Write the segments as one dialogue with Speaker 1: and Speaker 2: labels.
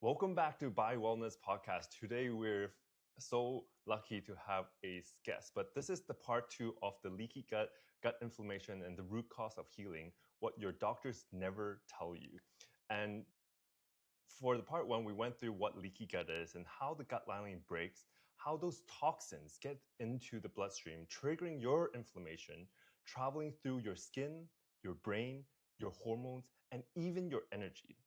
Speaker 1: Welcome back to Bio Wellness Podcast. Today we're so lucky to have a guest, but this is the part 2 of the leaky gut, gut inflammation, and the root cause of healing, what your doctors never tell you. And for the part 1, we went through what leaky gut is and how the gut lining breaks, how those toxins get into the bloodstream, triggering your inflammation, traveling through your skin, your brain, your hormones, and even your energy.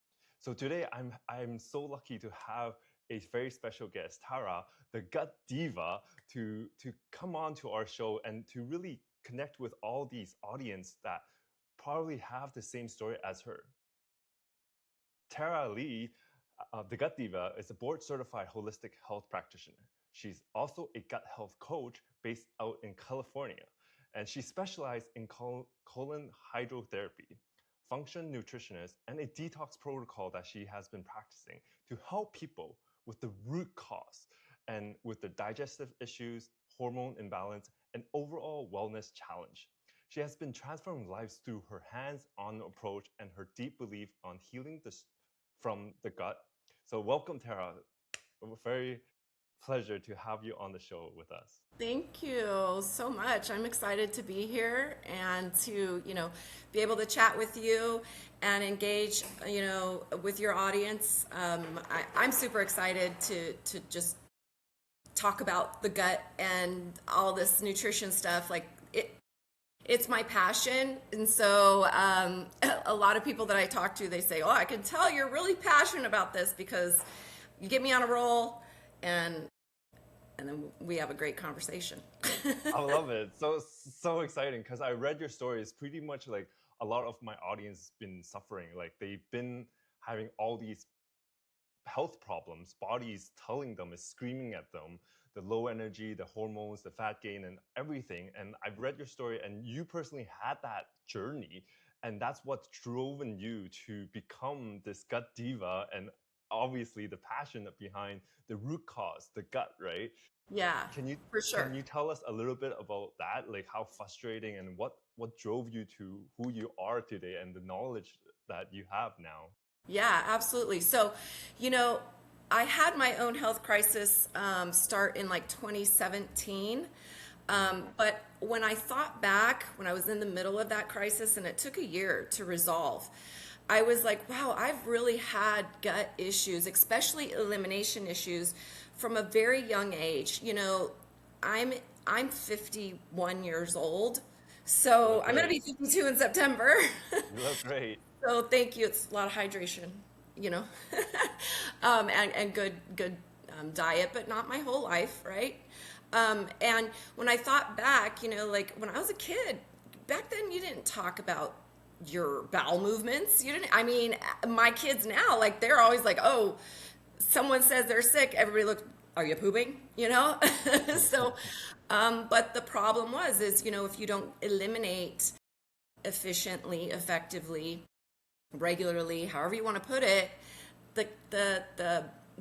Speaker 1: So today I'm so lucky to have a very special guest, Tara, the Gut Diva, to come on to our show and to really connect with all these audience that probably have the same story as her. Tara Lee, the Gut Diva, is a board-certified holistic health practitioner. She's also a gut health coach based out in California, and she specializes in colon hydrotherapy, function nutritionist, and a detox protocol that she has been practicing to help people with the root cause and with the digestive issues, hormone imbalance, and overall wellness challenge. She has been transforming lives through her hands-on approach and her deep belief on healing from the gut. So welcome, Tara. Very pleasure to have you on the show with us.
Speaker 2: Thank you so much. I'm excited to be here and to, be able to chat with you and engage, with your audience. I'm super excited to just talk about the gut and all this nutrition stuff. It's my passion. And so a lot of people that I talk to, they say, oh, I can tell you're really passionate about this because you get me on a roll and then we have a great conversation.
Speaker 1: I love it. So exciting because I read your stories. Pretty much like a lot of my audience been suffering. Like they've been having all these health problems, bodies telling them, is screaming at them, the low energy, the hormones, the fat gain, and everything. And I've read your story, and you personally had that journey, and that's what's driven you to become this gut diva, and obviously the passion behind the root cause, the gut, right?
Speaker 2: Yeah,
Speaker 1: Can you
Speaker 2: for
Speaker 1: can
Speaker 2: sure.
Speaker 1: you tell us a little bit about that, like how frustrating and what drove you to who you are today and the knowledge that you have now?
Speaker 2: Yeah, absolutely. So, you know, I had my own health crisis start in like 2017. But when I thought back, when I was in the middle of that crisis, and it took a year to resolve, I was like, wow, I've really had gut issues, especially elimination issues from a very young age. I'm I'm 51 years old.
Speaker 1: You
Speaker 2: So
Speaker 1: look
Speaker 2: I'm going to
Speaker 1: great.
Speaker 2: be 52 in September.
Speaker 1: You look great.
Speaker 2: So thank you. It's a lot of hydration, you know, and good diet, but not my whole life, right? And when I thought back, like when I was a kid, back then you didn't talk about your bowel movements. You didn't. I mean, my kids now, like they're always like, oh, someone says they're sick, everybody looks, are you pooping? So, but the problem is, if you don't eliminate efficiently, effectively, regularly, however you want to put it, the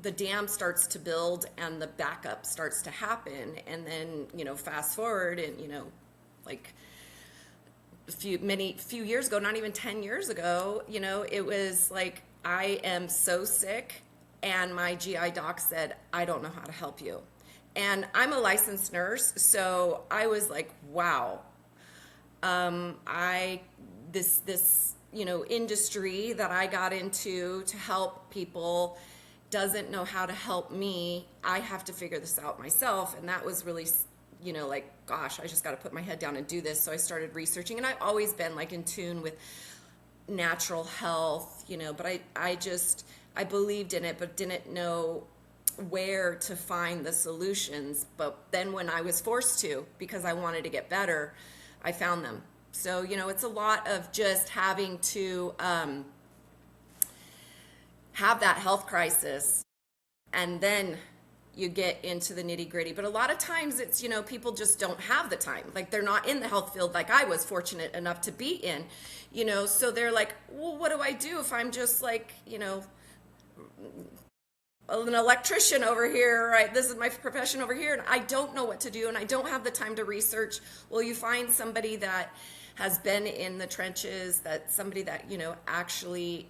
Speaker 2: the dam starts to build and the backup starts to happen. And then, fast forward and, like few years ago, not even 10 years ago, it was like, I am so sick. And my GI doc said, I don't know how to help you. And I'm a licensed nurse. So I was like, wow, I this industry that I got into to help people doesn't know how to help me. I have to figure this out myself. And that was really, like, gosh, I just got to put my head down and do this. So I started researching, and I've always been like in tune with natural health, but I believed in it, but didn't know where to find the solutions. But then when I was forced to, because I wanted to get better, I found them. So, it's a lot of just having to have that health crisis, and then you get into the nitty gritty. But a lot of times it's, people just don't have the time. Like they're not in the health field like I was fortunate enough to be in, so they're like, well, what do I do if I'm just like, an electrician over here, right? This is my profession over here, and I don't know what to do, and I don't have the time to research. Well, you find somebody that has been in the trenches, that somebody that, actually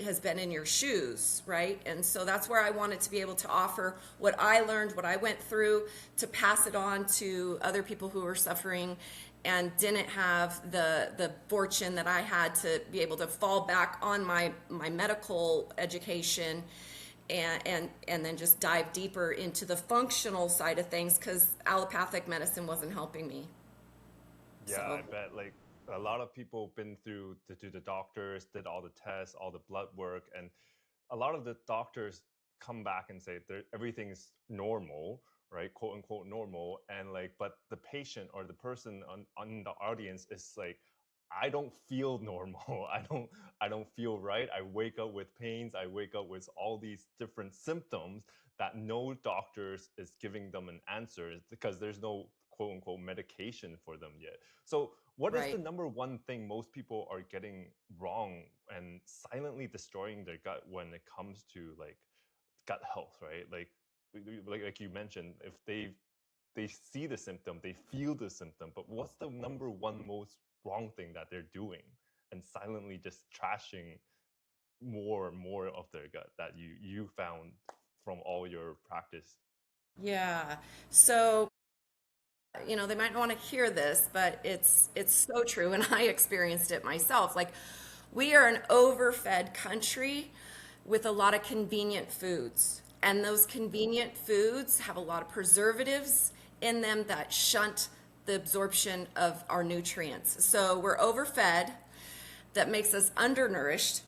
Speaker 2: has been in your shoes, right? And so that's where I wanted to be able to offer what I learned, what I went through, to pass it on to other people who were suffering and didn't have the fortune that I had to be able to fall back on my medical education and then just dive deeper into the functional side of things, because allopathic medicine wasn't helping me.
Speaker 1: Yeah,
Speaker 2: So
Speaker 1: I bet like a lot of people been through to the doctors, did all the tests, all the blood work, and a lot of the doctors come back and say everything's normal, right? Quote unquote normal. And like, but the patient or the person on the audience is like, I don't feel normal. I don't feel right. I wake up with pains. I wake up with all these different symptoms that no doctors is giving them an answer because there's no quote unquote medication for them yet. So what is the
Speaker 2: right.
Speaker 1: number one thing most people are getting wrong and silently destroying their gut when it comes to like gut health, right? Like you mentioned, if they see the symptom, they feel the symptom, but what's the number one most wrong thing that they're doing and silently just trashing more and more of their gut that you found from all your practice?
Speaker 2: Yeah. So, they might not want to hear this, but it's so true, and I experienced it myself. Like, we are an overfed country with a lot of convenient foods, and those convenient foods have a lot of preservatives in them that shunt the absorption of our nutrients. So we're overfed, that makes us undernourished,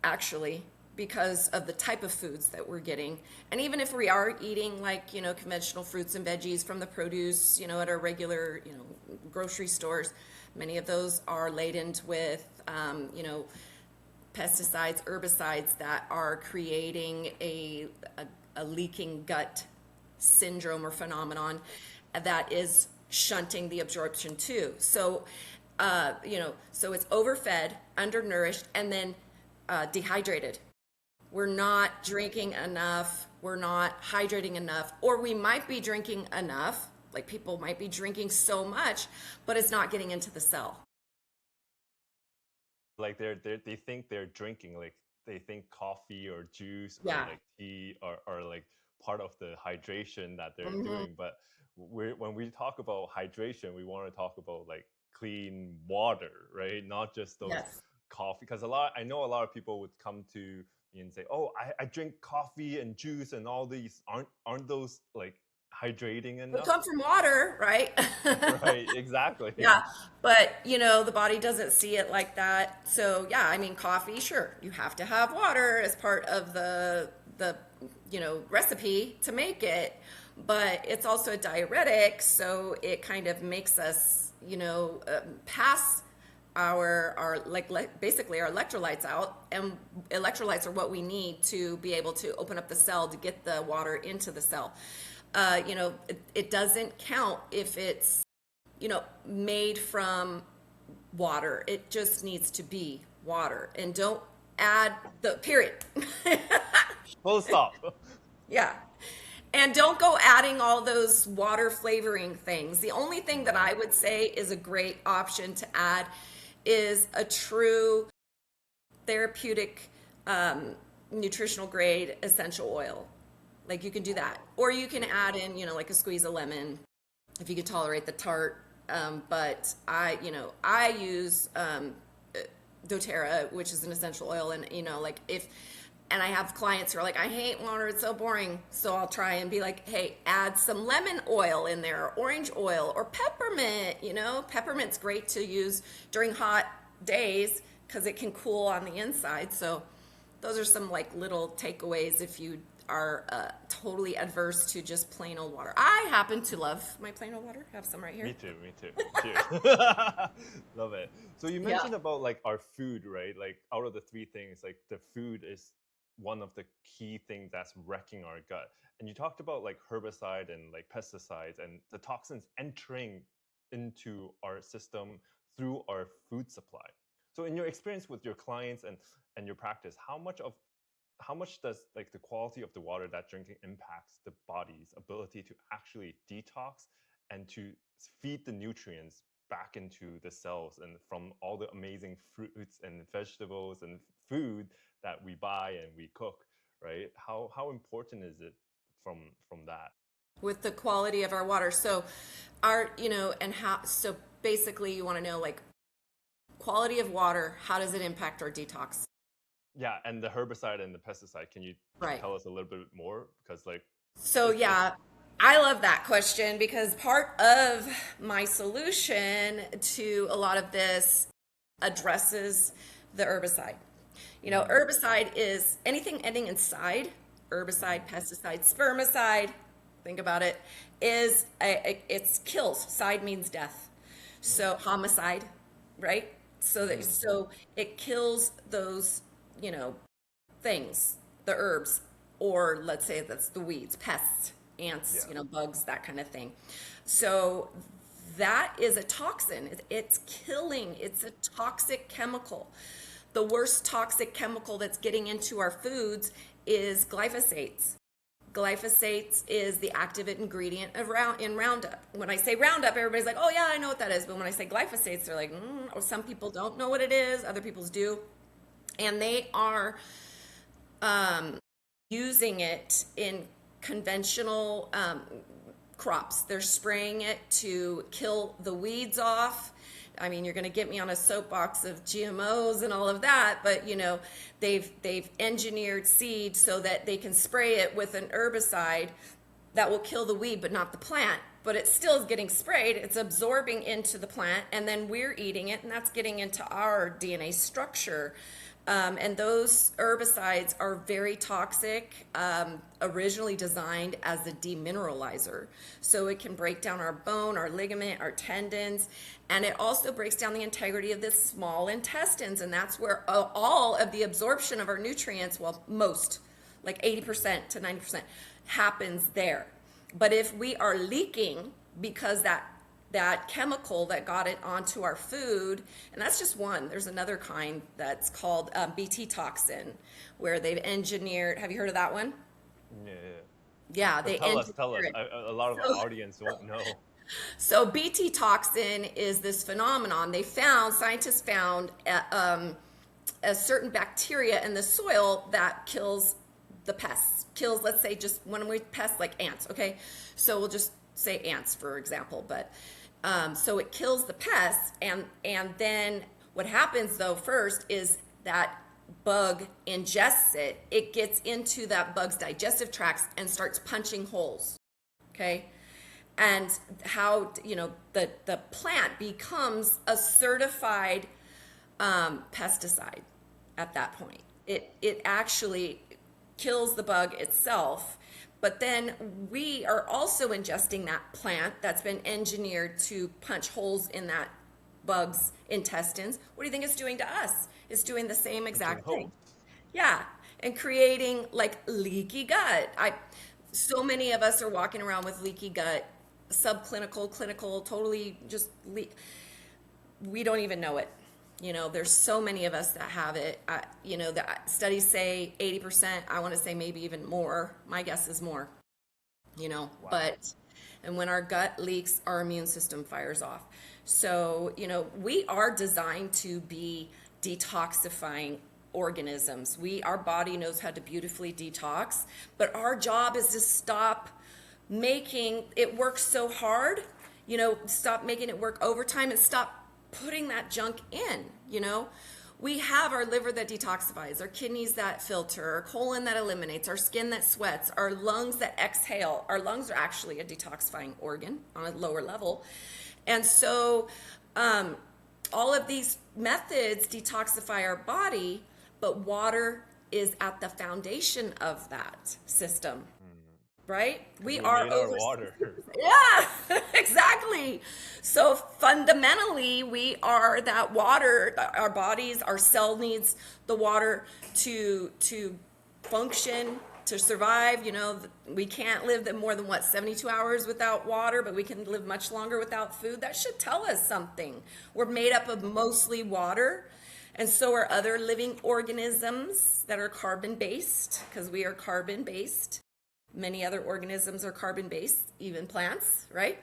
Speaker 2: actually, because of the type of foods that we're getting. And even if we are eating, like, conventional fruits and veggies from the produce, at our regular, grocery stores, many of those are laden with, pesticides, herbicides that are creating a leaking gut syndrome or phenomenon that is shunting the absorption too. So, so it's overfed, undernourished, and then dehydrated. We're not drinking enough, we're not hydrating enough, or we might be drinking enough, like people might be drinking so much, but it's not getting into the cell.
Speaker 1: Like they think they're drinking, like they think coffee or juice or
Speaker 2: Yeah.
Speaker 1: like tea are like part of the hydration that they're
Speaker 2: Hmm.
Speaker 1: doing. But when we talk about hydration, we want to talk about like clean water, right? Not just those
Speaker 2: Yes.
Speaker 1: coffee. Because I know a lot of people would come to me and say, oh, I drink coffee and juice and all these, aren't those like hydrating
Speaker 2: We
Speaker 1: enough?
Speaker 2: come from water, right?
Speaker 1: Right, exactly.
Speaker 2: Yeah, but the body doesn't see it like that. So yeah, I mean, coffee, sure, you have to have water as part of the recipe to make it, but it's also a diuretic, so it kind of makes us pass basically our electrolytes out, and electrolytes are what we need to be able to open up the cell to get the water into the cell. It doesn't count if it's made from water. It just needs to be water. And don't add the period.
Speaker 1: Full stop.
Speaker 2: Yeah. And don't go adding all those water flavoring things. The only thing that I would say is a great option to add is a true therapeutic nutritional grade essential oil. Like, you can do that. Or you can add in, like a squeeze of lemon if you can tolerate the tart. But I use doTERRA, which is an essential oil, and and I have clients who are like, I hate water, it's so boring. So I'll try and be like, hey, add some lemon oil in there, or orange oil, or peppermint. Peppermint's great to use during hot days because it can cool on the inside. So those are some like little takeaways if you are totally adverse to just plain old water. I happen to love my plain old water. I have some right here.
Speaker 1: Me too, me too. Cheers. Love it. So you
Speaker 2: Yeah.
Speaker 1: mentioned about like our food, right? Like out of the three things, like the food is one of the key things that's wrecking our gut. And you talked about like herbicide and like pesticides and the toxins entering into our system through our food supply. So in your experience with your clients and your practice, how much does like the quality of the water that drinking impacts the body's ability to actually detox and to feed the nutrients back into the cells and from all the amazing fruits and vegetables and food that we buy and we cook, right? How important is it from that?
Speaker 2: With the quality of our water. So our, and how, so basically you want to know like quality of water, how does it impact our detox?
Speaker 1: Yeah, and the herbicide and the pesticide, can you
Speaker 2: Right.
Speaker 1: tell us a little bit more? Because like
Speaker 2: So
Speaker 1: it's
Speaker 2: yeah, I love that question because part of my solution to a lot of this addresses the herbicide.
Speaker 1: mm,
Speaker 2: Herbicide is anything ending in side, herbicide,
Speaker 1: mhm,
Speaker 2: pesticide, spermicide, think about it, it's kills. Side means death.
Speaker 1: mm,
Speaker 2: So homicide, right?
Speaker 1: mm,
Speaker 2: So it kills those, you know, things, the herbs, or let's say that's the weeds, pests, ants,
Speaker 1: yeah.
Speaker 2: bugs, that kind of thing. So that is a toxin. It's killing, it's a toxic chemical. The worst toxic chemical that's getting into our foods is glyphosates. Glyphosates is the active ingredient in Roundup. When I say Roundup, everybody's like, oh, yeah, I know what that is. But when I say glyphosates, they're like, or some people don't know what it is, other people do. And they are using it in conventional crops. They're spraying it to kill the weeds off. I mean, you're going to get me on a soapbox of GMOs and all of that, but they've engineered seed so that they can spray it with an herbicide that will kill the weed, but not the plant. But it still is getting sprayed. It's absorbing into the plant, and then we're eating it, and that's getting into our DNA structure. And those herbicides are very toxic, originally designed as a demineralizer. So it can break down our bone, our ligament, our tendons, and it also breaks down the integrity of the small intestines. And that's where all of the absorption of our nutrients, well, most, like 80% to 90%, happens there. But if we are leaking because that chemical that got it onto our food, and that's just one. There's another kind that's called Bt toxin, where they've engineered. Have you heard of that one?
Speaker 1: Yeah, yeah.
Speaker 2: Yeah,
Speaker 1: But
Speaker 2: they
Speaker 1: tell
Speaker 2: engineer
Speaker 1: us.
Speaker 2: it.
Speaker 1: A lot of our
Speaker 2: So,
Speaker 1: audience won't know.
Speaker 2: so Bt toxin is this phenomenon. Scientists found a certain bacteria in the soil that kills the pests. Kills, let's say, just when we pests like ants. Okay, so we'll just say ants for example, but so it kills the pests, and then what happens though first is that bug ingests it. It gets into that bug's digestive tracts and starts punching holes. Okay, and how the plant becomes a certified pesticide at that point. It actually kills the bug itself, but then we are also ingesting that plant that's been engineered to punch holes in that bug's intestines. What do you think it's doing to us? It's doing the same
Speaker 1: Punching
Speaker 2: exact thing.
Speaker 1: holes.
Speaker 2: Yeah, and creating like leaky gut. So many of us are walking around with leaky gut, subclinical, clinical, totally just leak. We don't even know it. There's so many of us that have it. The studies say 80%. I want to say maybe even more. My guess is more.
Speaker 1: Wow.
Speaker 2: But and when our gut leaks, our immune system fires off. So, we are designed to be detoxifying organisms. Our body knows how to beautifully detox, but our job is to stop making it work so hard, stop making it work overtime and stop putting that junk in. We have our liver that detoxifies, our kidneys that filter, our colon that eliminates, our skin that sweats, our lungs that exhale. Our lungs are actually a detoxifying organ on a lower level. And so all of these methods detoxify our body, but water is at the foundation of that system, right?
Speaker 1: Because
Speaker 2: We
Speaker 1: we
Speaker 2: are
Speaker 1: made our
Speaker 2: over.
Speaker 1: water.
Speaker 2: Yeah, exactly. So fundamentally, we are that water. Our bodies, our cell needs the water to function, to survive. We can't live more than 72 hours without water, but we can live much longer without food. That should tell us something. We're made up of mostly water, and so are other living organisms that are carbon based, because we are carbon based. Many other organisms are carbon based, even plants, right?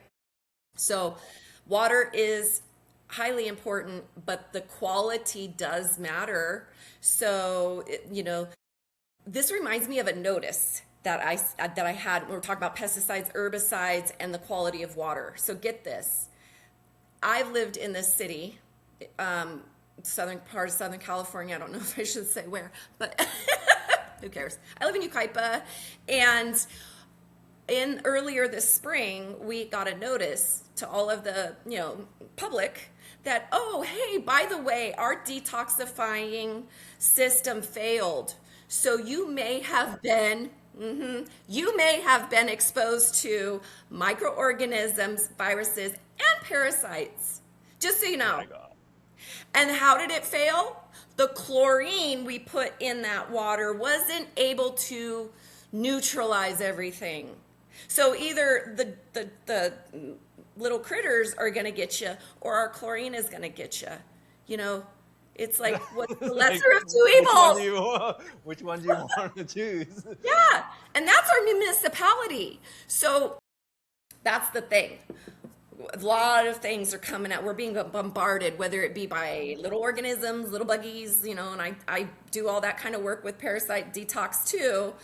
Speaker 2: So water is highly important, but the quality does matter. So, this reminds me of a notice that I had when we were talking about pesticides, herbicides, and the quality of water. So get this. I've lived in this city, southern part of Southern California. I don't know if I should say where, but who cares? I live in Ukaipa, and earlier this spring, we got a notice to all of the, public that, oh, hey, by the way, our detoxifying system failed. So you may have been exposed to microorganisms, viruses, and parasites. Just so you know.
Speaker 1: Oh my God.
Speaker 2: And how did it fail? The chlorine we put in that water wasn't able to neutralize everything. So either the little critters are going to get you, or our chlorine is going to get you. It's like, what's the lesser of two evils?
Speaker 1: Which one do you want to choose?
Speaker 2: Yeah, and that's our municipality. So that's the thing. A lot of things are coming out. We're being bombarded, whether it be by little organisms, little buggies, and I do all that kind of work with parasite detox too,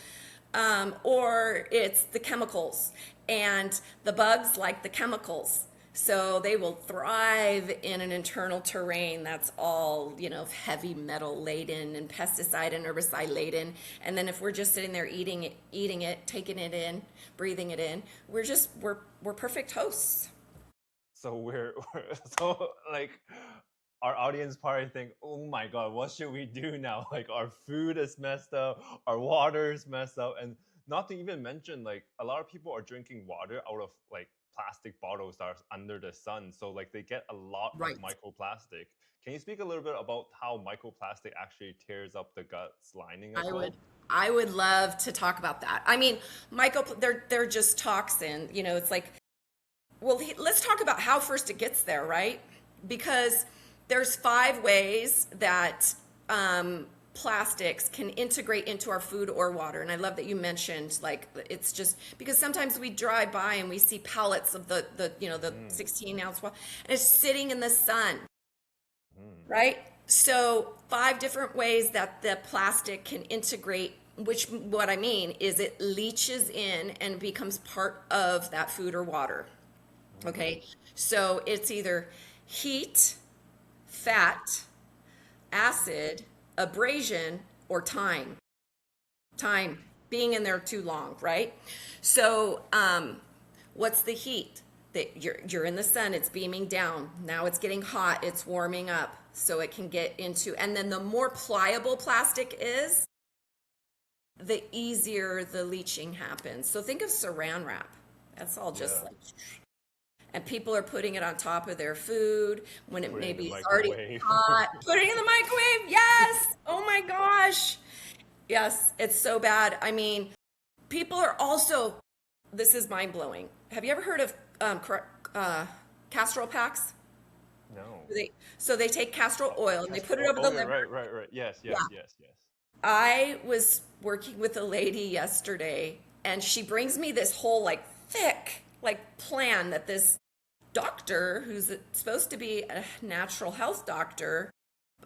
Speaker 2: or it's the chemicals. And the bugs like the chemicals. So they will thrive in an internal terrain that's all, heavy metal laden and pesticide and herbicide laden. And then if we're just sitting there eating it, taking it in, breathing it in, we're perfect hosts.
Speaker 1: So so like our audience probably think, oh my God, what should we do now? Like our food is messed up, our water is messed up, and not to even mention, like a lot of people are drinking water out of like plastic bottles that are under the sun. So like they get a lot of microplastic. Can you speak a little bit about how microplastic actually tears up the gut's lining as well?
Speaker 2: I would love to talk about that. I mean, they're just toxin. It's like, well, let's talk about how first it gets there, right? Because there's 5 ways that plastics can integrate into our food or water. And I love that you mentioned, like, it's just because sometimes we drive by and we see pallets of the 16-ounce water, and it's sitting in the sun, right? So 5 different ways that the plastic can integrate, which what I mean is it leaches in and becomes part of that food or water. Okay, so it's either heat, fat, acid, abrasion, or time being in there too long, right? So what's the heat? That you're in the sun, it's beaming down, now it's getting hot, it's warming up, so it can get into, and then the more pliable plastic is, the easier the leaching happens. So think of saran wrap. That's all just like, and people are putting it on top of their food when it maybe is already hot. Putting it in the microwave, yes. Oh my gosh. Yes, it's so bad. I mean, people are also, this is mind-blowing. Have you ever heard of castor oil packs?
Speaker 1: No.
Speaker 2: So they take castor oil and they put it over the liver.
Speaker 1: Right. Yes.
Speaker 2: I was working with a lady yesterday, and she brings me this whole like thick plan that this doctor, who's supposed to be a natural health doctor,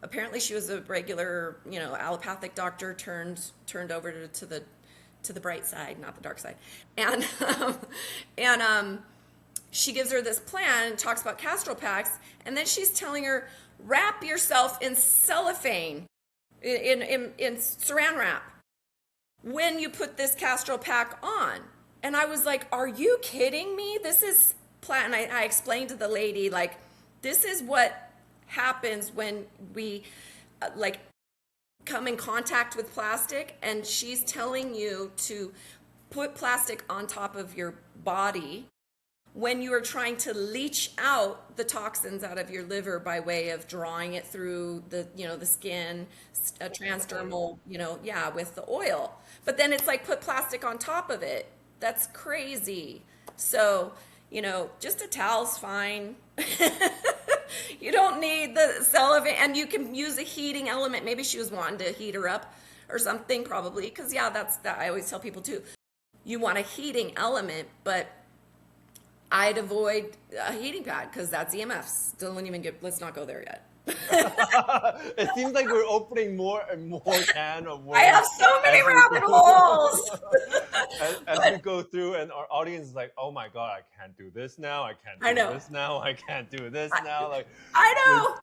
Speaker 2: apparently she was a regular allopathic doctor turned over to the bright side, not the dark side, and she gives her this plan and talks about castor packs, and then she's telling her, wrap yourself in cellophane, in saran wrap when you put this castor pack on. And I was like, are you kidding me? This is plan. I explained to the lady, like, this is what happens when we come in contact with plastic, and she's telling you to put plastic on top of your body when you are trying to leach out the toxins out of your liver by way of drawing it through the skin, transdermal, with the oil. But then it's like, put plastic on top of it. That's crazy. So, just a towel's fine. You don't need the cellophane, and you can use a heating element. Maybe she was wanting to heat her up or something, probably, because that's that. I always tell people too, you want a heating element, but I'd avoid a heating pad because that's EMFs. Don't even get, let's not go there yet.
Speaker 1: It seems like we're opening more and more can of
Speaker 2: I
Speaker 1: worms
Speaker 2: have so many
Speaker 1: as we
Speaker 2: rabbit
Speaker 1: go,
Speaker 2: holes.
Speaker 1: as we go through, and our audience is like, "Oh my God, I can't do this now. I can't
Speaker 2: I
Speaker 1: do
Speaker 2: know.
Speaker 1: this now. I can't do this
Speaker 2: I,
Speaker 1: now."
Speaker 2: I
Speaker 1: Like,
Speaker 2: know.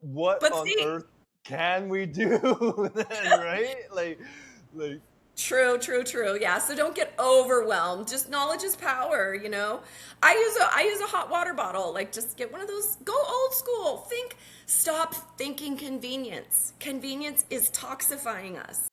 Speaker 1: what
Speaker 2: But
Speaker 1: on
Speaker 2: see,
Speaker 1: earth can we do then, right? Like,
Speaker 2: true, true, true. Yeah. So don't get overwhelmed. Just knowledge is power, you know. I use a hot water bottle. Like just get one of those. Go old school. Stop thinking convenience. Convenience is toxifying us.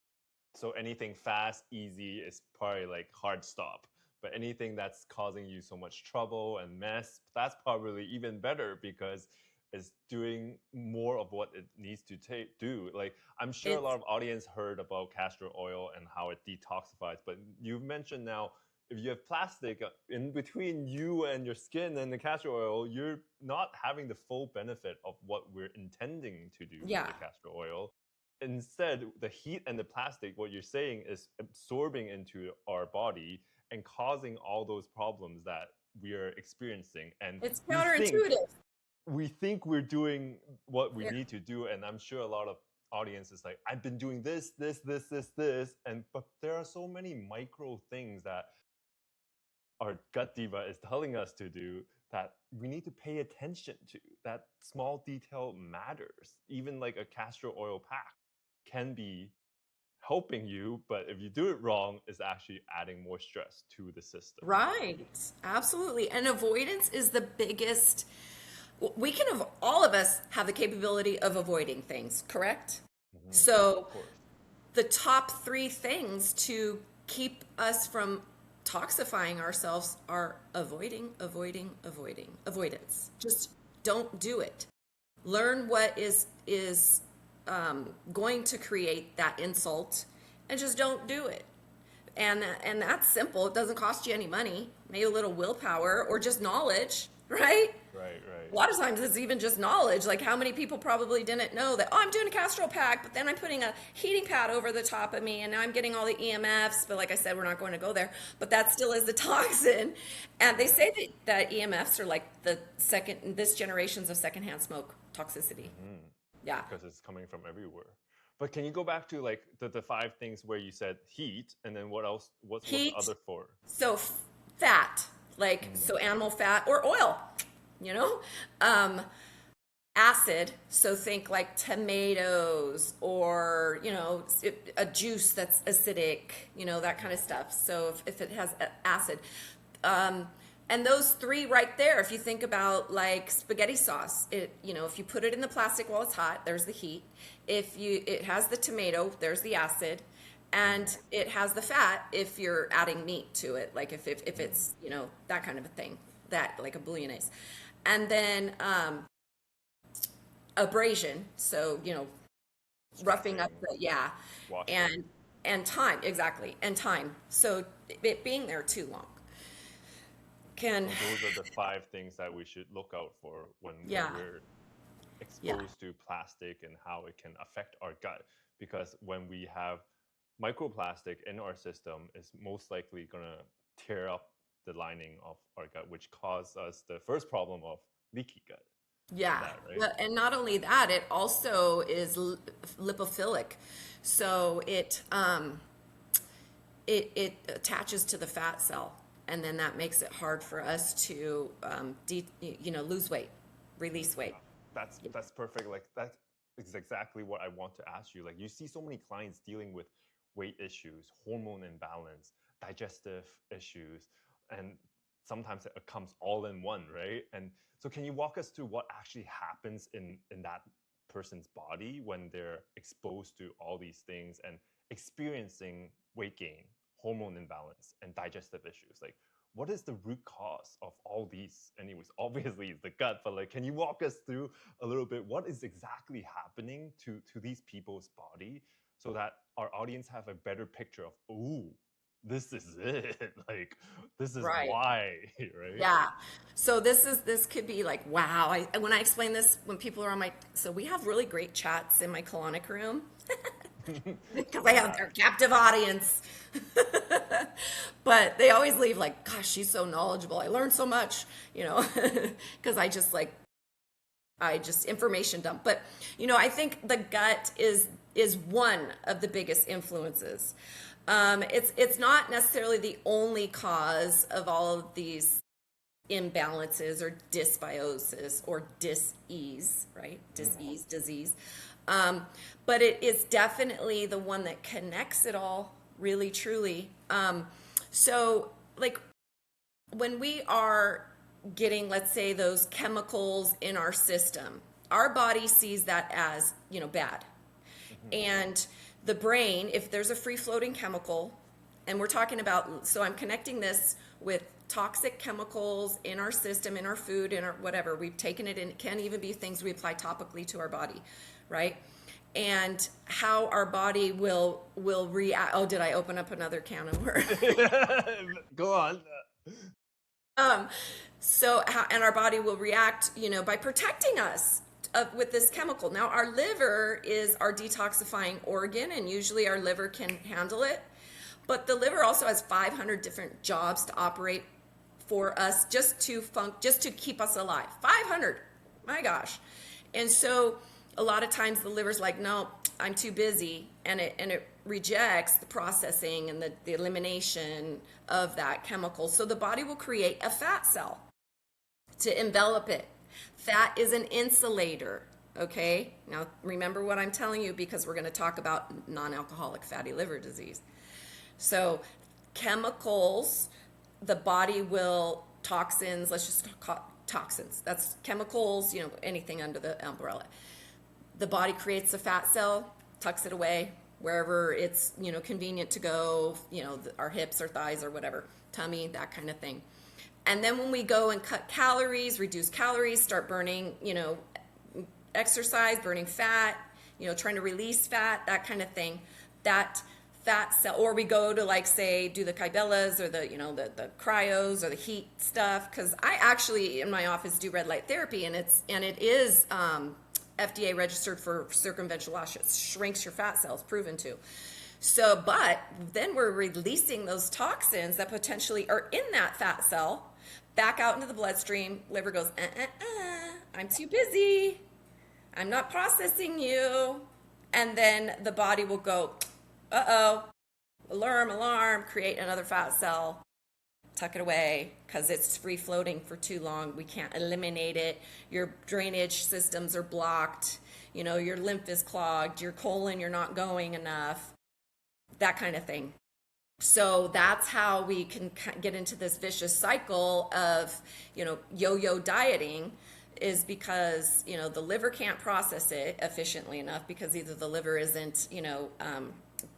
Speaker 1: so anything fast, easy is probably like hard stop. But anything that's causing you so much trouble and mess, that's probably even better because it's doing more of what it needs to do. Like I'm sure a lot
Speaker 2: It's
Speaker 1: of audience heard about castor oil and how it detoxifies, but you've mentioned now if you have plastic in between you and your skin and the castor oil, you're not having the full benefit of what we're intending to do with
Speaker 2: yeah.
Speaker 1: the castor oil. Instead, the heat and the plastic, what you're saying is absorbing into our body and causing all those problems that we are experiencing. And
Speaker 2: It's
Speaker 1: we think
Speaker 2: counterintuitive.
Speaker 1: we think we're doing what we
Speaker 2: Yeah.
Speaker 1: need to do, and I'm sure a lot of audience is like, I've been doing this, and but there are so many micro things that our gut diva is telling us to do that we need to pay attention to. That small detail matters. Even like a castor oil pack can be helping you, but if you do it wrong, it's actually adding more stress to the system.
Speaker 2: Right. Absolutely. And avoidance is the biggest. We can have, all of us have the capability of avoiding things, correct? So
Speaker 1: Of course.
Speaker 2: the top three things to keep us from toxifying ourselves are avoidance. Just don't do it. Learn what is going to create that insult, and just don't do it. And that's simple. It doesn't cost you any money, maybe a little willpower or just knowledge, right?
Speaker 1: Right.
Speaker 2: A lot of times it's even just knowledge. Like how many people probably didn't know that, oh, I'm doing a castor pack, but then I'm putting a heating pad over the top of me and now I'm getting all the EMFs. But like I said, we're not going to go there. But that still is the toxin. And they say that EMFs are like this generations of secondhand smoke toxicity. Yeah.
Speaker 1: Because it's coming from everywhere. But can you go back to like the five things where you said heat, and then what else? What's the
Speaker 2: Heat.
Speaker 1: other four?
Speaker 2: So fat, like so animal fat or oil, you know. Acid, so think like tomatoes or a juice that's acidic, that kind of stuff. So if it has acid, and those three right there, if you think about like spaghetti sauce, if you put it in the plastic while it's hot, there's the heat. It has the tomato, there's the acid, and it has the fat if you're adding meat to it, like if it's that kind of a thing, that like a bouillabaisse. And then abrasion, so roughing up
Speaker 1: Washing.
Speaker 2: and time, exactly, and time. So it being there too long can.
Speaker 1: So those are the five things that we should look out for when we're exposed to plastic and how it can affect our gut. Because when we have microplastic in our system, it's most likely going to tear up the lining of our gut, which causes us the first problem of leaky gut.
Speaker 2: Yeah,
Speaker 1: That, right?
Speaker 2: well, and not only that, it also is lipophilic, so it attaches to the fat cell, and then that makes it hard for us to lose weight, release weight.
Speaker 1: That's perfect. Like that is exactly what I want to ask you. Like you see so many clients dealing with weight issues, hormone imbalance, digestive issues, and sometimes it comes all in one, right? And so can you walk us through what actually happens in that person's body when they're exposed to all these things and experiencing weight gain, hormone imbalance, and digestive issues? Like what is the root cause of all these? Anyways, obviously it's the gut, but like can you walk us through a little bit what is exactly happening to these people's body so that our audience have a better picture of, ooh, this is it. Like this is
Speaker 2: Right.
Speaker 1: why, right?
Speaker 2: Yeah. So this could be like, wow. When I explain this, when people are on so we have really great chats in my colonic room because I have their captive audience. But they always leave like, gosh, she's so knowledgeable. I learned so much, because I just information dump. But I think the gut is one of the biggest influences. It's not necessarily the only cause of all of these imbalances or dysbiosis or dis-ease, right? Dis-ease, disease. But it is definitely the one that connects it all, really, truly. So, like, when we are getting, let's say, those chemicals in our system, our body sees that as, bad. And the brain, if there's a free floating chemical, and we're talking about, so I'm connecting this with toxic chemicals in our system, in our food, in our whatever, we've taken it in, it can even be things we apply topically to our body, right? And how our body will react. Oh, did I open up another can of worms?
Speaker 1: Go on.
Speaker 2: Um, and our body will react, by protecting us with this chemical. Now, our liver is our detoxifying organ, and usually our liver can handle it. But the liver also has 500 different jobs to operate for us, just to keep us alive. 500, my gosh. And so a lot of times the liver's like, no, I'm too busy, and it rejects the processing and the elimination of that chemical. So the body will create a fat cell to envelop it. Fat is an insulator, okay? Now remember what I'm telling you, because we're going to talk about non-alcoholic fatty liver disease. So chemicals, the body will, toxins, let's just call toxins. That's chemicals, anything under the umbrella. The body creates a fat cell, tucks it away wherever it's, convenient to go, our hips or thighs or whatever, tummy, that kind of thing. And then when we go and cut calories, reduce calories, start burning, exercise, burning fat, trying to release fat, that kind of thing, that fat cell, or we go to, like, say, do the Kybellas or the cryos or the heat stuff, because I actually in my office do red light therapy, and it is FDA registered for circumvention loss. It shrinks your fat cells, proven to. So, but then we're releasing those toxins that potentially are in that fat cell back out into the bloodstream. Liver goes, I'm too busy. I'm not processing you. And then the body will go, uh-oh, alarm, create another fat cell, tuck it away, because it's free floating for too long. We can't eliminate it. Your drainage systems are blocked. Your lymph is clogged. Your colon, you're not going enough. That kind of thing. So that's how we can get into this vicious cycle of, yo-yo dieting, is because, the liver can't process it efficiently enough, because either the liver isn't,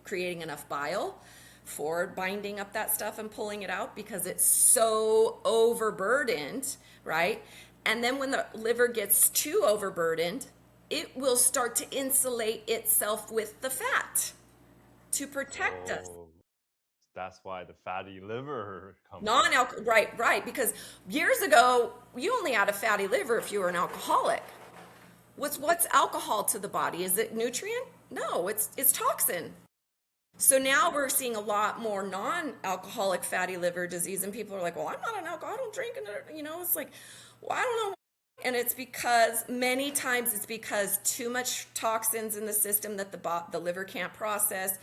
Speaker 2: creating enough bile for binding up that stuff and pulling it out, because it's so overburdened, right? And then when the liver gets too overburdened, it will start to insulate itself with the fat to protect us.
Speaker 1: That's why the fatty liver comes.
Speaker 2: Right, because years ago, you only had a fatty liver if you were an alcoholic. What's alcohol to the body? Is it nutrient? No, it's toxin. So now we're seeing a lot more non-alcoholic fatty liver disease, and people are like, well, I'm not an alcoholic, I don't drink, and it's like, well, I don't know. And it's because many times it's because too much toxins in the system that the liver can't process,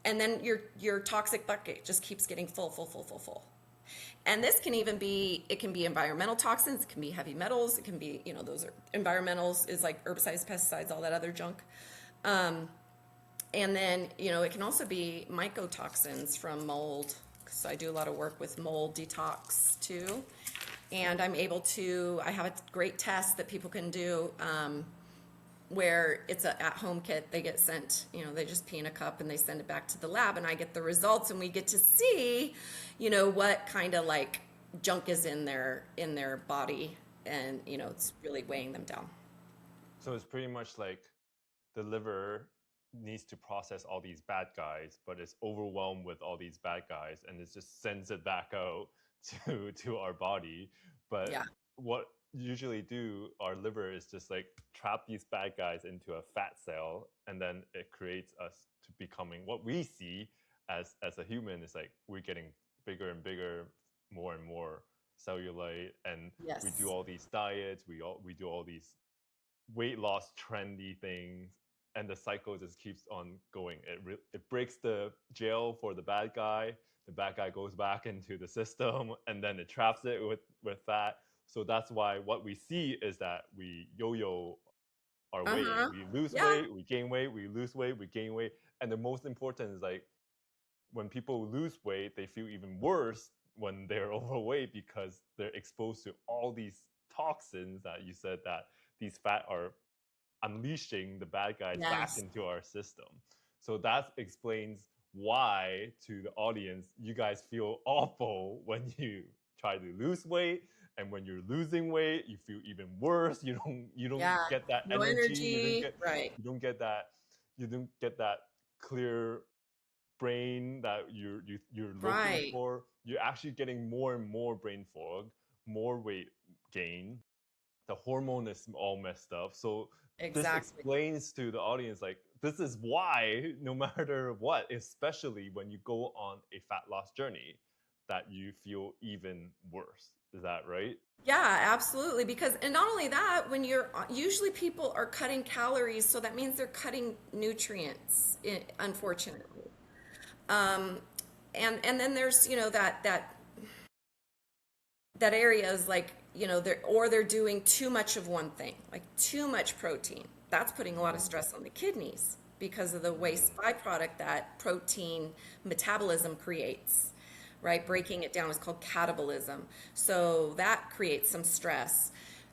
Speaker 2: and then your toxic bucket just keeps getting full. And this can even be, it can be environmental toxins, it can be heavy metals, it can be, those are environmentals, is like herbicides, pesticides, all that other junk. And then, it can also be mycotoxins from mold. So I do a lot of work with mold detox too. And I have a great test that people can do where it's an at-home kit. They get sent, they just pee in a cup and they send it back to the lab, and I get the results, and we get to see, what kind of like junk is in their body, and, it's really weighing them down.
Speaker 1: So it's pretty much like the liver needs to process all these bad guys, but it's overwhelmed with all these bad guys, and it just sends it back out to our body. But
Speaker 2: Yeah.
Speaker 1: what usually do our liver is just like trap these bad guys into a fat cell, and then it creates us to becoming what we see as a human, it's like we're getting bigger and bigger, more and more cellulite, and we do
Speaker 2: Yes.
Speaker 1: all these diets, we do all these weight loss trendy things, and the cycle just keeps on going. It breaks the jail for the bad guy. The bad guy goes back into the system, and then it traps it with fat. So that's why what we see is that we yo-yo our weight.
Speaker 2: Uh-huh.
Speaker 1: We lose
Speaker 2: Yeah.
Speaker 1: weight, we gain weight, we lose weight, we gain weight. And the most important is like when people lose weight, they feel even worse when they're overweight because they're exposed to all these toxins that you said that these fat are unleashing the bad guys back
Speaker 2: Yes.
Speaker 1: into our system. So that explains why to the audience you guys feel awful when you try to lose weight, and when you're losing weight you feel even worse. You don't
Speaker 2: Yeah.
Speaker 1: get that
Speaker 2: No
Speaker 1: energy,
Speaker 2: energy. Right.
Speaker 1: you don't get that clear brain that you're looking
Speaker 2: Right.
Speaker 1: for. You're actually getting more and more brain fog, more weight gain. The hormone is all messed up. So this
Speaker 2: Exactly.
Speaker 1: explains to the audience like this is why no matter what, especially when you go on a fat loss journey, that you feel even worse. Is that right?
Speaker 2: Yeah, absolutely. Because, and not only that, when you're usually people are cutting calories, so that means they're cutting nutrients, unfortunately. Um, and then there's, that area is like, they're doing too much of one thing, like too much protein. That's putting a lot of stress on the kidneys because of the waste byproduct that protein metabolism creates, right? Breaking it down is called catabolism. So that creates some stress.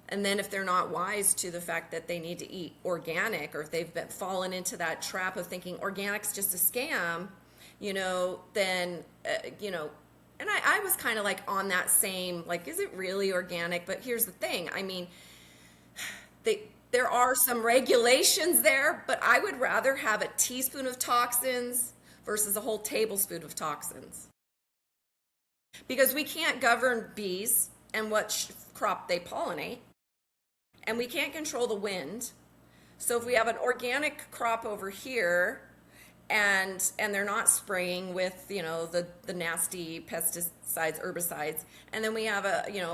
Speaker 2: And then if they're not wise to the fact that they need to eat organic, or if they've been fallen into that trap of thinking organic's just a scam, then, and I was kind of like on that same, like, is it really organic? But here's the thing. I mean, there are some regulations there, but I would rather have a teaspoon of toxins versus a whole tablespoon of toxins. Because we can't govern bees and what crop they pollinate, and we can't control the wind. So if we have an organic crop over here, and they're not spraying with the nasty pesticides, herbicides, and then we have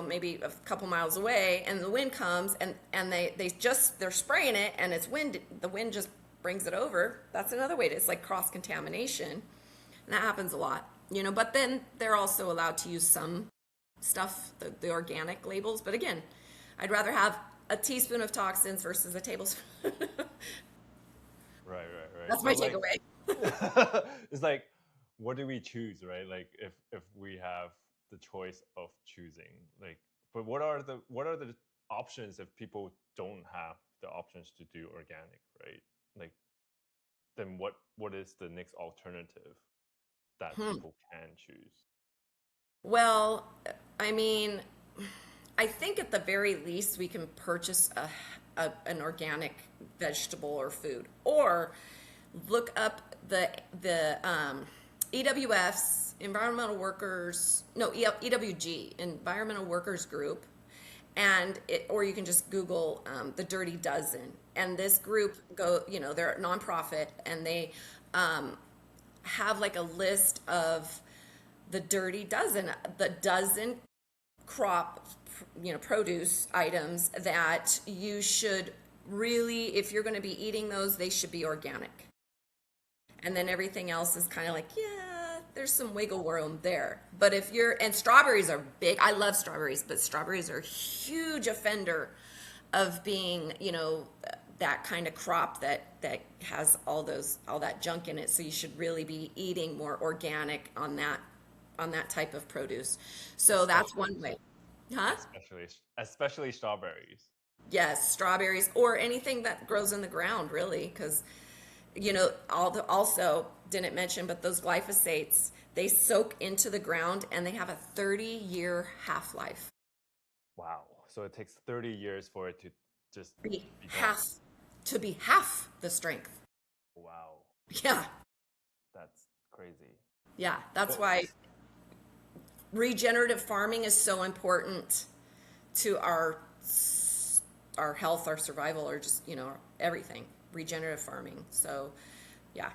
Speaker 2: maybe a couple miles away and the wind comes and they're spraying it and the wind just brings it over. That's another way it's like cross contamination, and that happens a lot. But then they're also allowed to use some stuff, the organic labels. But again, I'd rather have a teaspoon of toxins versus a tablespoon.
Speaker 1: Right.
Speaker 2: That's
Speaker 1: So
Speaker 2: my
Speaker 1: like
Speaker 2: takeaway.
Speaker 1: it's like what do we choose, right? Like if we have the choice of choosing, like, but what are the options if people don't have the options to do organic, right? Like, then what is the next alternative that
Speaker 2: Hmm.
Speaker 1: people can choose?
Speaker 2: Well, I mean, I think at the very least we can purchase an organic vegetable or food, or look up the EWF's Environmental Workers, no, EWG, Environmental Workers Group, or you can just Google the Dirty Dozen. And this group they're a nonprofit, and they have like a list of the Dirty Dozen, the dozen crop, produce items that you should really, if you're going to be eating those, they should be organic. And then everything else is kind of like, yeah, there's some wiggle room there. But and strawberries are big. I love strawberries, but strawberries are a huge offender of being, that kind of crop that has all that junk in it. So you should really be eating more organic on that type of produce. So that's
Speaker 1: especially
Speaker 2: one way. Huh?
Speaker 1: especially strawberries.
Speaker 2: Yes, strawberries or anything that grows in the ground, really, because also didn't mention, but those glyphosates, they soak into the ground and they have a 30-year half-life.
Speaker 1: Wow. So it takes 30 years for it to just
Speaker 2: Be
Speaker 1: be gone.
Speaker 2: half to be half the strength.
Speaker 1: Wow.
Speaker 2: Yeah,
Speaker 1: That's crazy.
Speaker 2: yeah. That's
Speaker 1: So
Speaker 2: why regenerative farming is so important to our health, our survival, or just everything. Regenerative farming. So, yeah.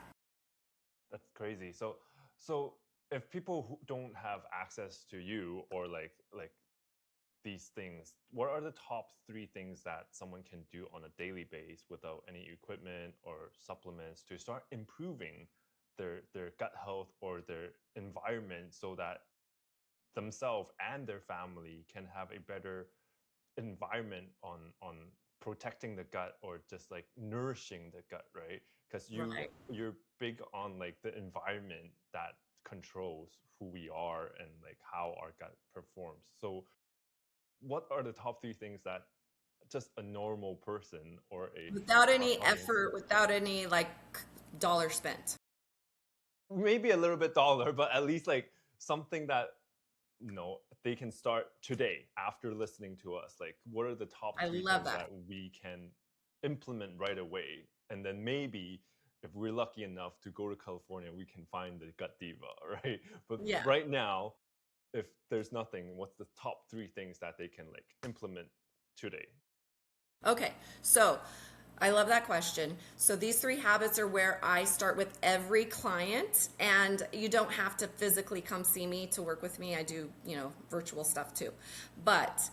Speaker 1: that's crazy. So So if people who don't have access to you or like these things, what are the top three things that someone can do on a daily basis without any equipment or supplements to start improving their gut health or their environment so that themselves and their family can have a better environment on protecting the gut or just like nourishing the gut, right? Because
Speaker 2: Right.
Speaker 1: you're big on like the environment that controls who we are and like how our gut performs. So what are the top three things that just a normal person or
Speaker 2: Without
Speaker 1: our
Speaker 2: any
Speaker 1: audience,
Speaker 2: effort, without any like dollar spent.
Speaker 1: maybe a little bit dollar, but at least like something that they can start today after listening to us? Like, what are the top
Speaker 2: I
Speaker 1: three
Speaker 2: love
Speaker 1: things
Speaker 2: that.
Speaker 1: that we can implement right away? And then maybe if we're lucky enough to go to California, we can find the Gut Diva, right? But
Speaker 2: Yeah.
Speaker 1: right now, if there's nothing, what's the top three things that they can like implement today?
Speaker 2: Okay. So I love that question. So these three habits are where I start with every client, and you don't have to physically come see me to work with me. I do, virtual stuff too. But,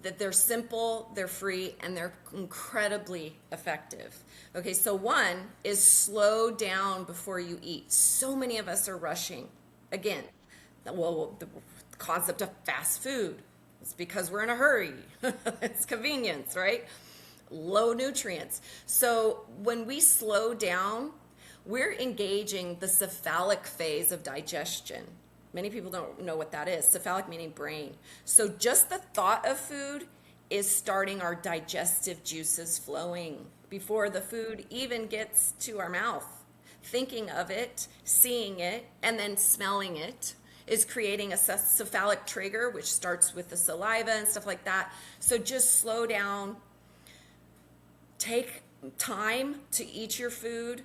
Speaker 2: that they're simple, they're free, and they're incredibly effective. Okay, so one is slow down before you eat. So many of us are rushing. Again, the concept of fast food. It's because we're in a hurry. It's convenience, right? Low nutrients. So when we slow down, we're engaging the cephalic phase of digestion. Many people don't know what that is. Cephalic meaning brain. So just the thought of food is starting our digestive juices flowing before the food even gets to our mouth. Thinking of it, seeing it, and then smelling it is creating a cephalic trigger, which starts with the saliva and stuff like that. So just slow down, take time to eat your food,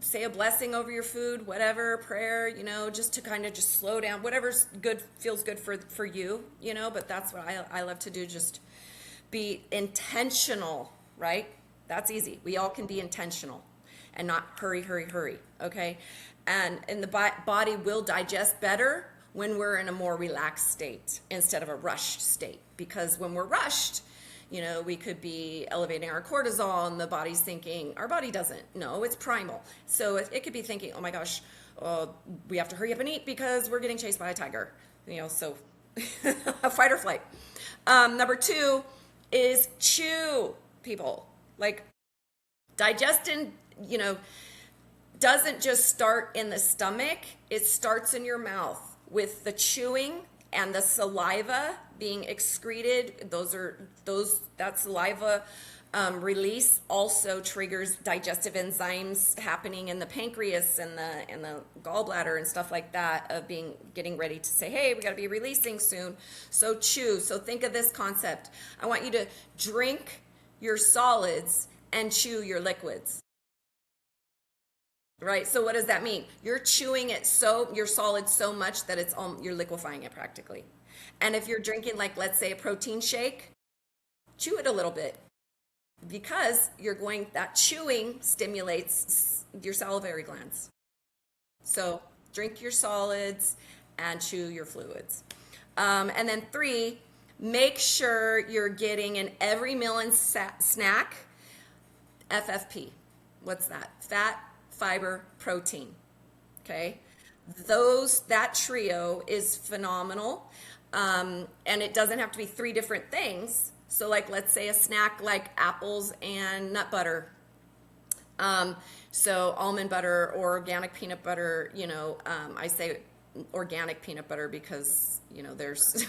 Speaker 2: say a blessing over your food, whatever, prayer, just to kind of just slow down, whatever's good, feels good for you, but that's what I love to do. Just be intentional, right? That's easy. We all can be intentional and not hurry, hurry, hurry. Okay. And the body will digest better when we're in a more relaxed state instead of a rushed state, because when we're rushed, we could be elevating our cortisol and the body's thinking, our body doesn't know, it's primal. So it could be thinking, oh my gosh, we have to hurry up and eat because we're getting chased by a tiger, so fight or flight. Number two is chew, people. Like digestion, doesn't just start in the stomach, it starts in your mouth with the chewing and the saliva being excreted. That saliva release also triggers digestive enzymes happening in the pancreas and the gallbladder and stuff like that, of getting ready to say, hey, we got to be releasing soon. So chew. So think of this concept. I want you to drink your solids and chew your liquids. Right? So what does that mean? You're chewing it your solid so much that you're liquefying it practically. And if you're drinking, like, let's say a protein shake, chew it a little bit, because that chewing stimulates your salivary glands. So drink your solids and chew your fluids. And then three, make sure you're getting in every meal and snack FFP. What's that? Fat, fiber, protein. Okay, that trio is phenomenal, and it doesn't have to be three different things. So, like, let's say a snack like apples and nut butter. So almond butter or organic peanut butter. I say organic peanut butter because there's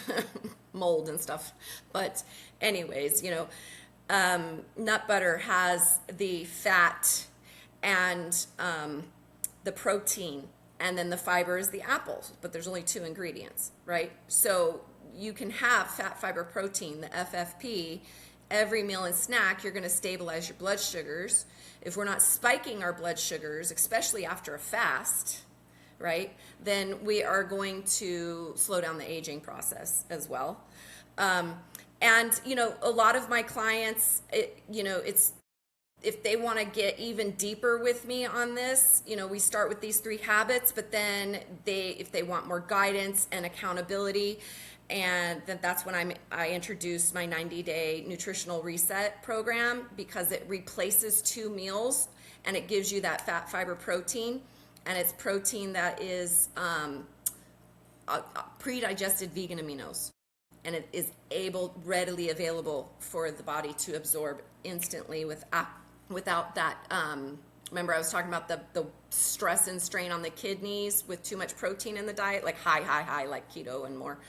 Speaker 2: mold and stuff. But anyways, nut butter has the fat and the protein, and then the fiber is the apples, but there's only two ingredients, right? So you can have fat, fiber, protein, the FFP, every meal and snack. You're going to stabilize your blood sugars. If we're not spiking our blood sugars, especially after a fast, right, then we are going to slow down the aging process as well. And a lot of my clients, if they want to get even deeper with me on this, we start with these 3 habits, but then if they want more guidance and accountability, and then that's when I introduced my 90-day nutritional reset program, because it replaces 2 meals and it gives you that fat, fiber, protein, and it's protein that is pre-digested vegan aminos, and it is readily available for the body to absorb instantly without that. Remember I was talking about the stress and strain on the kidneys with too much protein in the diet, like high, like keto and more.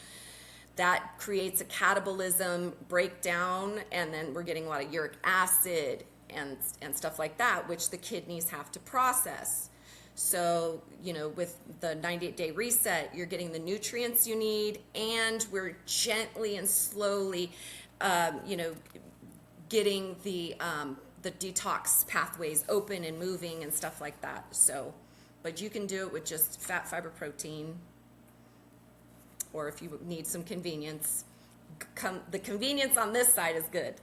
Speaker 2: That creates a catabolism breakdown, and then we're getting a lot of uric acid and stuff like that, which the kidneys have to process. So, with the 98-day reset, you're getting the nutrients you need, and we're gently and slowly, getting the detox pathways open and moving and stuff like that. So, but you can do it with just fat, fiber, protein, or if you need some convenience, the convenience on this side is good.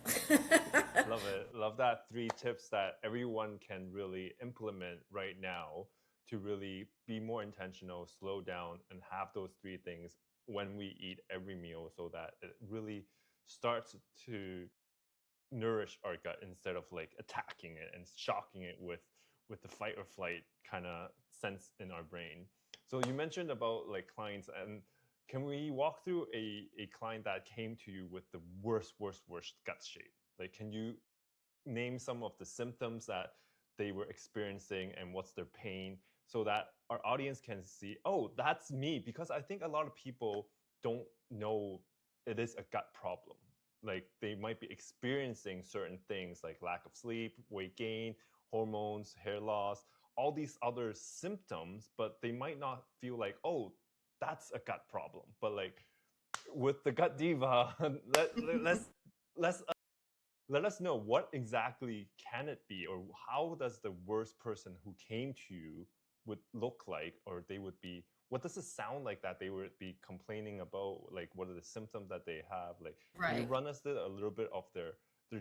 Speaker 1: Love it. Love that 3 tips that everyone can really implement right now to really be more intentional, slow down, and have those 3 things when we eat every meal, so that it really starts to nourish our gut instead of like attacking it and shocking it with the fight or flight kind of sense in our brain. So you mentioned about like clients, and can we walk through a client that came to you with the worst gut shape? Like, can you name some of the symptoms that they were experiencing and what's their pain, so that our audience can see, oh, that's me? Because I think a lot of people don't know it is a gut problem. Like, they might be experiencing certain things like lack of sleep, weight gain, hormones, hair loss, all these other symptoms, but they might not feel like, oh, that's a gut problem. But like with the Gut Diva, let us know, what exactly can it be, or how does the worst person who came to you would look like, or they would be, what does it sound like that they would be complaining about? Like, what are the symptoms that they have? Like, can you
Speaker 2: Right.
Speaker 1: run us through a little bit of their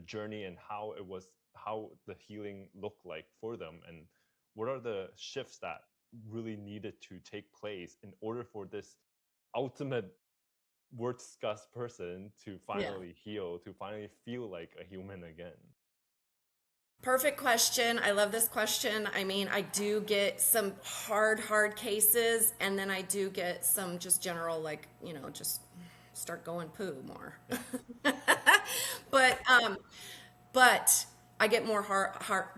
Speaker 1: journey and how the healing looked like for them, and what are the shifts that really needed to take place in order for this ultimate word disgust person to
Speaker 2: Yeah.
Speaker 1: finally heal, to finally feel like a human again?
Speaker 2: Perfect question. I love this question. I mean, I do get some hard cases, and then I do get some just general, like, just start going poo more. But I get more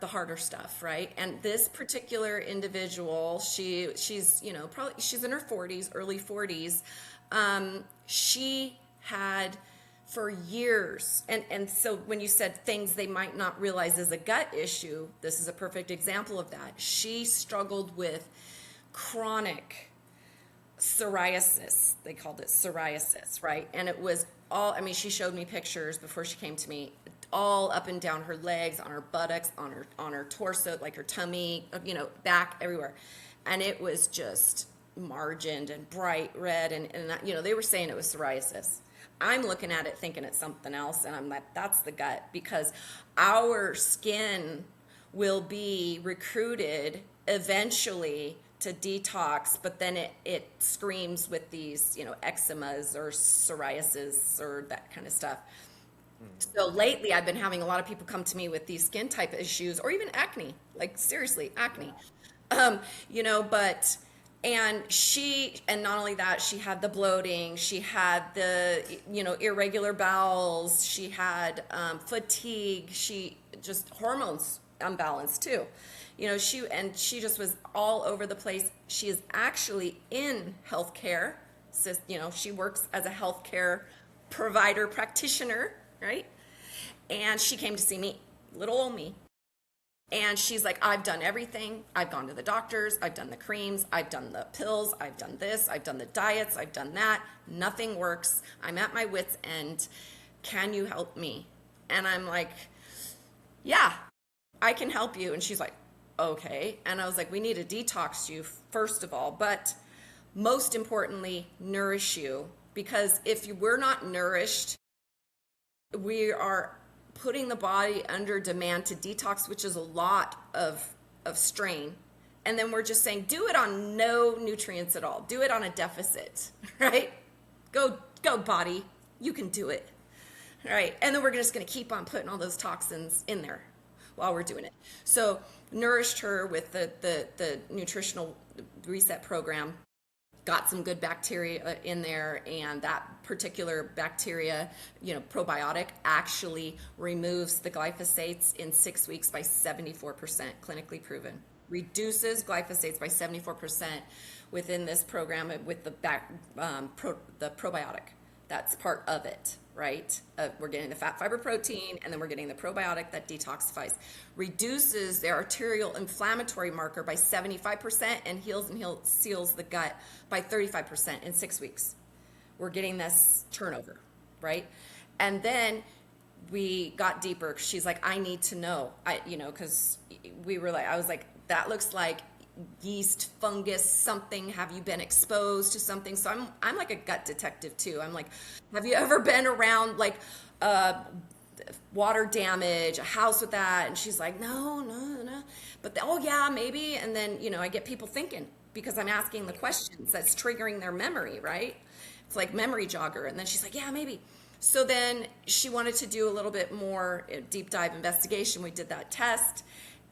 Speaker 2: the harder stuff, right? And this particular individual, she's probably she's in her 40s, early 40s. She had for years, and so when you said things they might not realize is a gut issue, this is a perfect example of that. She struggled with chronic psoriasis. They called it psoriasis, right? And it was all, I mean, she showed me pictures before she came to me, all up and down her legs, on her buttocks, on her torso, like her tummy, back, everywhere. And it was just margined and bright red, and they were saying it was psoriasis. I'm looking at it thinking it's something else, and I'm like, that's the gut, because our skin will be recruited eventually to detox, but then it screams with these, eczemas or psoriasis or that kind of stuff. So lately I've been having a lot of people come to me with these skin type issues, or even acne, like seriously, acne. But and not only that, she had the bloating, she had the, irregular bowels, she had fatigue, she just hormones imbalance too. She just was all over the place. She is actually in healthcare. So, she works as a healthcare provider practitioner, right? And she came to see me, little old me. And she's like, I've done everything. I've gone to the doctors. I've done the creams. I've done the pills. I've done this. I've done the diets. I've done that. Nothing works. I'm at my wit's end. Can you help me? And I'm like, yeah, I can help you. And she's like, okay. And I was like, we need to detox you, first of all, but most importantly, nourish you. Because if we're not nourished, we are putting the body under demand to detox, which is a lot of strain. And then we're just saying, do it on no nutrients at all. Do it on a deficit, right? Go body. You can do it. All right. And then we're just going to keep on putting all those toxins in there while we're doing it. So nourished her with the nutritional reset program, got some good bacteria in there, and that particular bacteria, probiotic, actually removes the glyphosates in 6 weeks by 74%, clinically proven. Reduces glyphosates by 74% within this program with the probiotic. That's part of it, right? We're getting the fat, fiber, protein, and then we're getting the probiotic that detoxifies. Reduces the arterial inflammatory marker by 75% and seals the gut by 35% in 6 weeks. We're getting this turnover, right? And then we got deeper. She's like, I need to know, because I was like, that looks like yeast, fungus, something. Have you been exposed to something? So I'm like a gut detective too. I'm like, have you ever been around like water damage, a house with that? And she's like, no. But oh yeah, maybe. And then, I get people thinking because I'm asking the questions that's triggering their memory, right? It's like memory jogger. And then she's like, yeah, maybe. So then she wanted to do a little bit more deep dive investigation. We did that test.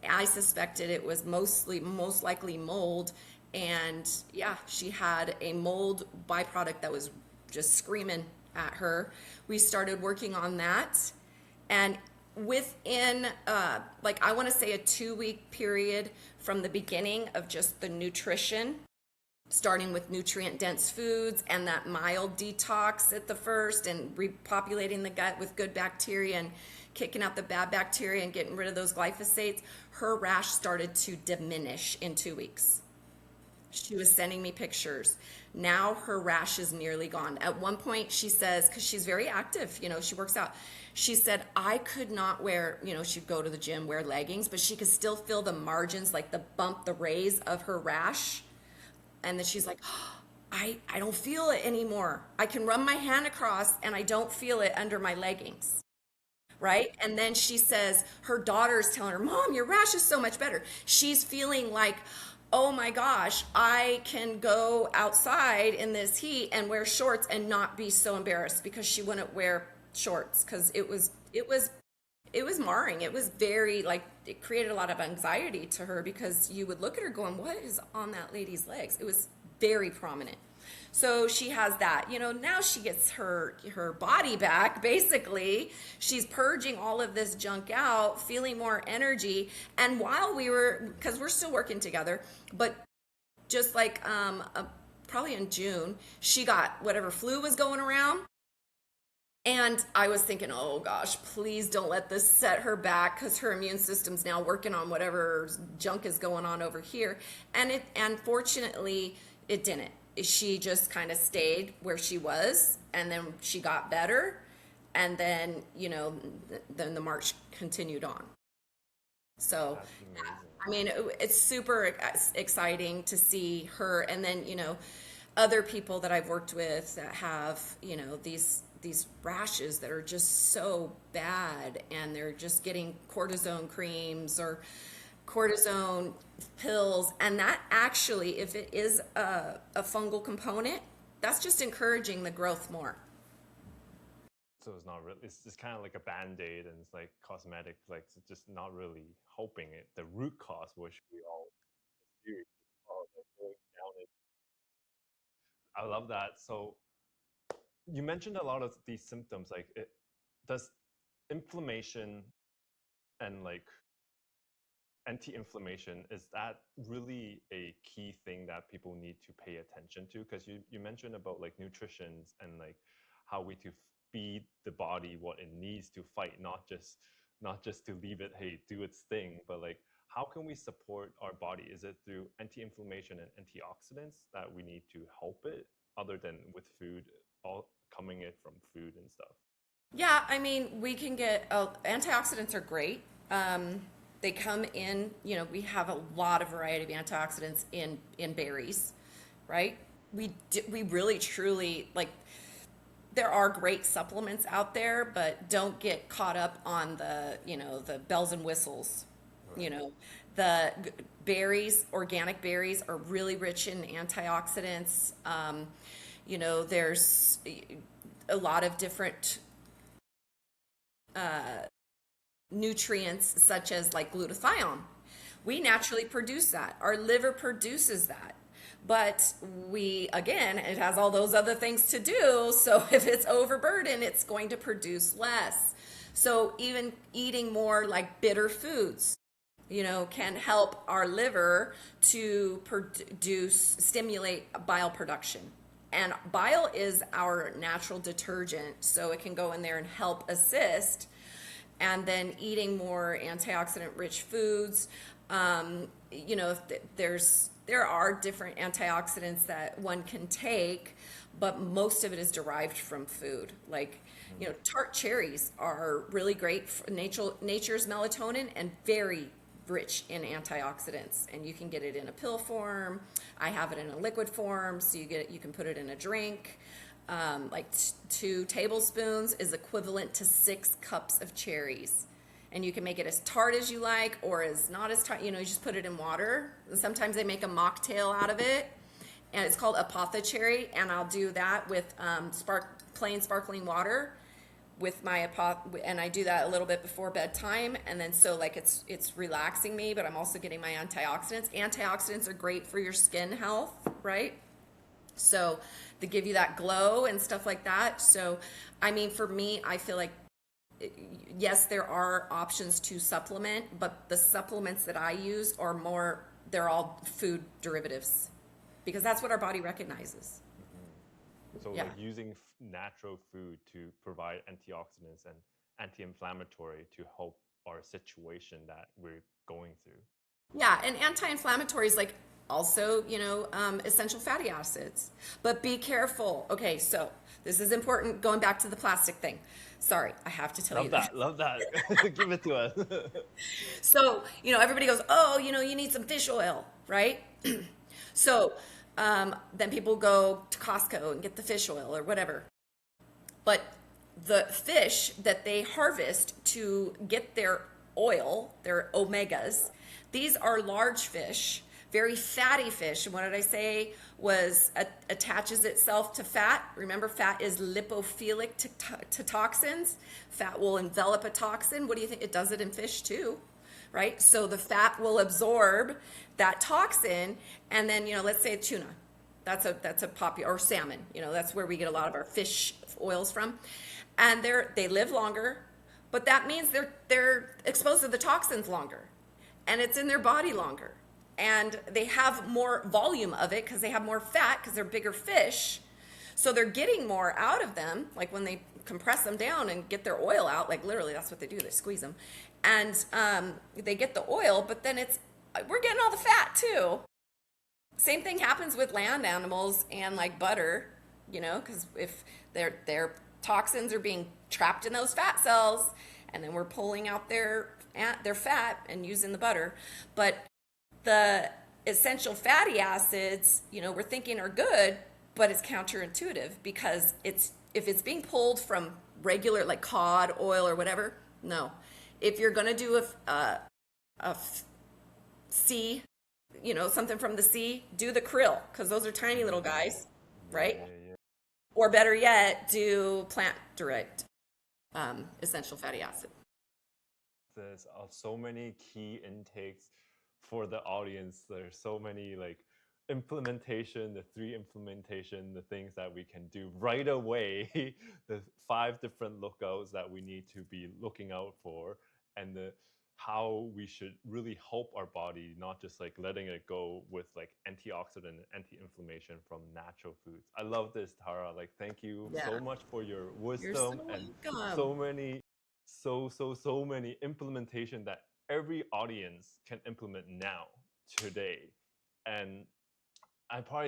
Speaker 2: I suspected it was most likely mold. And yeah, she had a mold byproduct that was just screaming at her. We started working on that. And within, I want to say a 2-week period from the beginning of just the nutrition, starting with nutrient-dense foods and that mild detox at the first and repopulating the gut with good bacteria and kicking out the bad bacteria and getting rid of those glyphosates, her rash started to diminish in 2 weeks. She was sending me pictures. Now her rash is nearly gone. At one point she says, because she's very active, she works out. She said, I could not wear, she'd go to the gym, wear leggings, but she could still feel the margins, like the bump, the raise of her rash. And then she's like, oh, I don't feel it anymore. I can run my hand across and I don't feel it under my leggings. Right? And then she says her daughter's telling her, Mom, your rash is so much better. She's feeling like, oh my gosh, I can go outside in this heat and wear shorts and not be so embarrassed, because she wouldn't wear shorts because it was marring. It was very, it created a lot of anxiety to her, because you would look at her going, what is on that lady's legs? It was very prominent. So she has that, now she gets her body back, basically. She's purging all of this junk out, feeling more energy. And while because we're still working together, but just probably in June, she got whatever flu was going around. And I was thinking, oh gosh, please don't let this set her back, because her immune system's now working on whatever junk is going on over here. And fortunately, it didn't. She just kind of stayed where she was, and then she got better, and then then the march continued on. So I mean, it's super exciting to see her. And then other people that I've worked with that have these rashes that are just so bad, and they're just getting cortisone creams or cortisone pills, and that actually, if it is a fungal component, that's just encouraging the growth more.
Speaker 1: So it's not really, it's just kind of like a band-aid, and it's like cosmetic, it's just not really helping it. The root cause, which we all do, going down it. I love that. So you mentioned a lot of these symptoms, does inflammation and anti-inflammation, is that really a key thing that people need to pay attention to? Because you mentioned about nutrition and how we to feed the body what it needs to fight, not just to leave it, hey, do its thing, but how can we support our body? Is it through anti-inflammation and antioxidants that we need to help it, other than with food, all coming it from food and stuff?
Speaker 2: Yeah, I mean, we can get antioxidants are great. They come in, we have a lot of variety of antioxidants in berries, right? We really truly there are great supplements out there, but don't get caught up on the, the bells and whistles.
Speaker 1: Right.
Speaker 2: You know, the berries, organic berries are really rich in antioxidants. There's a lot of different nutrients such as like glutathione. We naturally produce that. Our liver produces that. But again, it has all those other things to do. So if it's overburdened, it's going to produce less. So even eating more like bitter foods, can help our liver to stimulate bile production. And bile is our natural detergent, so it can go in there and help assist. And then eating more antioxidant rich foods. There are different antioxidants that one can take, but most of it is derived from food. Like, tart cherries are really great for nature's melatonin and very rich in antioxidants, and you can get it in a pill form. I have it in a liquid form, so you can put it in a drink. Like 2 tablespoons is equivalent to 6 cups of cherries. And you can make it as tart as you like, or as not as tart. You just put it in water. And sometimes they make a mocktail out of it, and it's called apothecary. And I'll do that with plain sparkling water with and I do that a little bit before bedtime. And then so like it's relaxing me, but I'm also getting my antioxidants. Antioxidants are great for your skin health, right? So they give you that glow and stuff like that. So, I mean, for me, I feel like, yes, there are options to supplement, but the supplements that I use they're all food derivatives, because that's what our body recognizes.
Speaker 1: So
Speaker 2: Yeah.
Speaker 1: like using natural food to provide antioxidants and anti-inflammatory to help our situation that we're going through.
Speaker 2: Yeah, and anti-inflammatories like also, essential fatty acids. But be careful. Okay, so this is important. Going back to the plastic thing. Sorry, I have to tell you this.
Speaker 1: Love that. Give it to us.
Speaker 2: So, everybody goes, oh, you need some fish oil, right? So then people go to Costco and get the fish oil or whatever. But the fish that they harvest to get their oil, their omegas, these are large fish, very fatty fish. And what did I say was attaches itself to fat? Remember, fat is lipophilic to toxins. Fat will envelop a toxin. What do you think? It does it in fish too, right? So the fat will absorb that toxin, and then let's say tuna. That's a popular, or salmon. That's where we get a lot of our fish oils from, and they live longer, but that means they're exposed to the toxins longer, and it's in their body longer, and they have more volume of it because they have more fat because they're bigger fish, so they're getting more out of them. Like when they compress them down and get their oil out, like literally that's what they do. They squeeze them, and they get the oil, but then we're getting all the fat too. Same thing happens with land animals and like butter, because if their toxins are being trapped in those fat cells, and then we're pulling out their fat and using the butter. But the essential fatty acids, we're thinking are good, but it's counterintuitive, because if it's being pulled from regular like cod oil or whatever, no. If you're going to do a sea, something from the sea, do the krill, because those are tiny little guys, right?
Speaker 1: Yeah.
Speaker 2: Or better yet, do plant-derived essential fatty acid.
Speaker 1: There's so many key intakes for the audience. There's so many like implementation, the 3 implementation, the things that we can do right away, the 5 different lookouts that we need to be looking out for, and how we should really help our body, not just like letting it go with like antioxidant and anti-inflammation from natural foods. I love this, Tara. Like, thank you so much for your wisdom and so many, so many implementation that every audience can implement now, today. And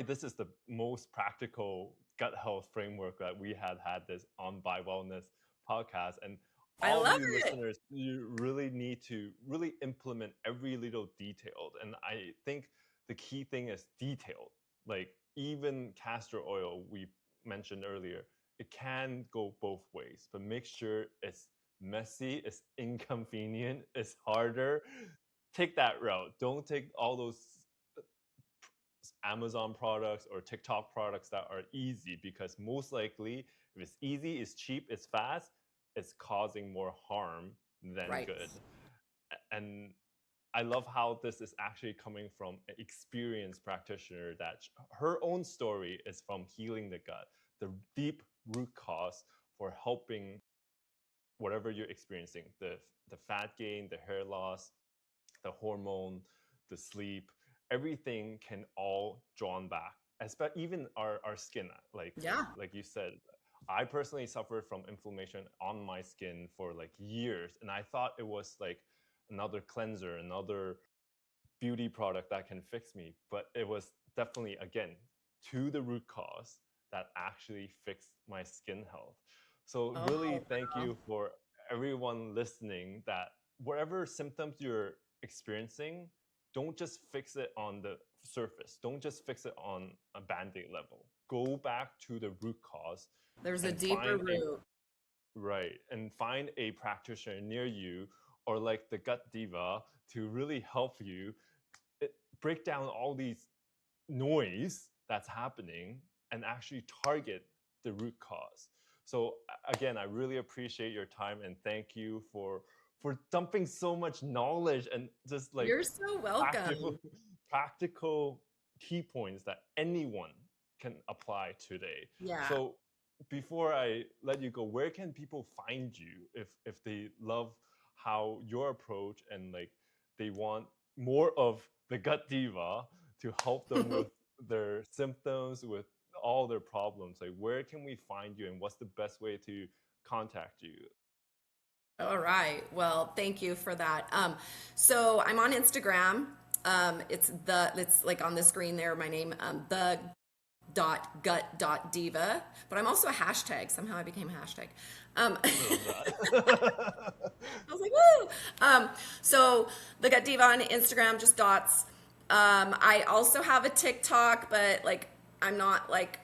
Speaker 1: this is the most practical gut health framework that we had this on By Wellness podcast. And all of you listeners, you really need to really implement every little detail. And I think the key thing is detailed. Like even castor oil, we mentioned earlier, it can go both ways, but make sure it's messy, it's inconvenient, it's harder. Take that route. Don't take all those Amazon products or TikTok products that are easy, because most likely, if it's easy, it's cheap, it's fast, it's causing more harm than
Speaker 2: Right.
Speaker 1: good. And I love how this is actually coming from an experienced practitioner, that her own story is from healing the gut, the deep root cause for helping whatever you're experiencing, the fat gain, the hair loss, the hormone, the sleep, everything can all drawn back. Even our skin,
Speaker 2: Yeah.
Speaker 1: like you said, I personally suffered from inflammation on my skin for like years, and I thought it was like another cleanser, another beauty product that can fix me, but it was definitely, again, to the root cause that actually fixed my skin health. So really
Speaker 2: Oh,
Speaker 1: thank
Speaker 2: wow.
Speaker 1: you for everyone listening, that whatever symptoms you're experiencing, don't just fix it on the surface, don't just fix it on a band-aid level, go back to the root cause
Speaker 2: There's a
Speaker 1: and
Speaker 2: deeper root.
Speaker 1: find a practitioner near you, or like the Gut Diva, to really help you break down all these noise that's happening and actually target the root cause. So again, I really appreciate your time, and thank you for dumping so much knowledge and just like
Speaker 2: You're so
Speaker 1: practical
Speaker 2: welcome.
Speaker 1: practical key points that anyone can apply today.
Speaker 2: Yeah.
Speaker 1: So before I let you go, where can people find you if they love how your approach, and like they want more of the Gut Diva to help them with their symptoms, with all their problems? Like, where can we find you, and what's the best way to contact you?
Speaker 2: All right. Well, thank you for that. So I'm on Instagram. It's like on the screen there, my name, the gut.diva, but I'm also a hashtag. Somehow I became a hashtag.
Speaker 1: I love that.
Speaker 2: I was like, woo! So the Gut Diva on Instagram, just dots. I also have a TikTok, but like I'm not like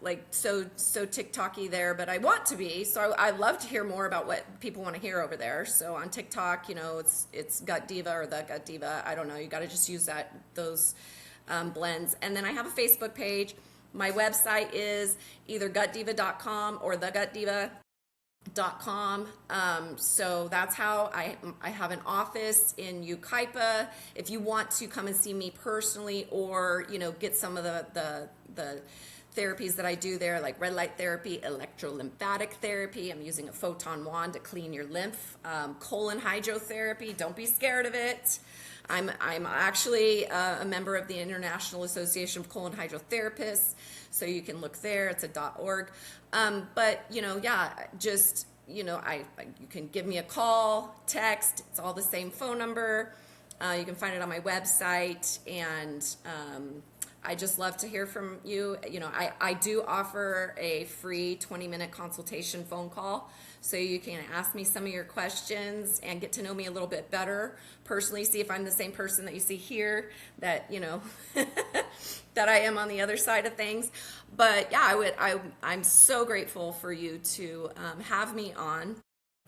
Speaker 2: like so TikToky there, but I want to be. So I love to hear more about what people want to hear over there. So on TikTok, it's Gut Diva or the Gut Diva. I don't know. You got to just use those blends. And then I have a Facebook page. My website is either gutdiva.com or thegutdiva.com. So that's how I have an office in Yucaipa. If you want to come and see me personally, or get some of the therapies that I do there, like red light therapy, electrolymphatic therapy. I'm using a photon wand to clean your lymph. Colon hydrotherapy. Don't be scared of it. I'm actually a member of the International Association of Colon Hydrotherapists, so you can look there. It's a .org. But yeah, just you can give me a call, text. It's all the same phone number. You can find it on my website, and I just love to hear from you. I do offer a free 20-minute consultation phone call, so you can ask me some of your questions and get to know me a little bit better personally, see if I'm the same person that you see here, that that I am on the other side of things. But yeah, I'm so grateful for you to have me on.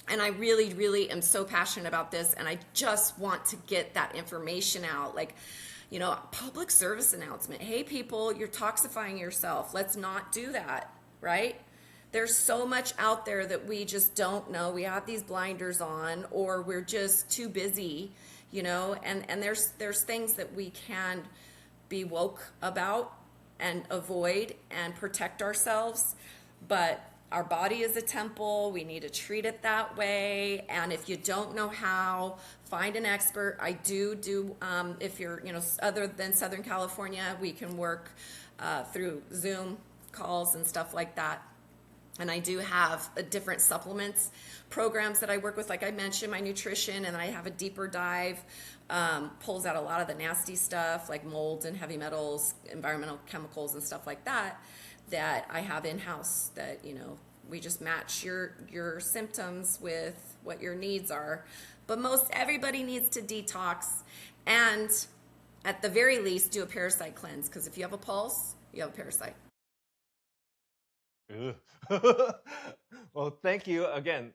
Speaker 2: And I really, really am so passionate about this, and I just want to get that information out. Like, public service announcement. Hey, people, you're toxifying yourself. Let's not do that, right? There's so much out there that we just don't know. We have these blinders on, or we're just too busy, and there's things that we can be woke about and avoid and protect ourselves. But our body is a temple. We need to treat it that way. And if you don't know how, find an expert. I do if you're, other than Southern California, we can work through Zoom calls and stuff like that. And I do have different supplements programs that I work with, like I mentioned, my nutrition, and I have a deeper dive, pulls out a lot of the nasty stuff like mold and heavy metals, environmental chemicals and stuff like that I have in-house, that we just match your symptoms with what your needs are. But most everybody needs to detox, and at the very least do a parasite cleanse, because if you have a pulse, you have a parasite.
Speaker 1: Ugh. Well, thank you again.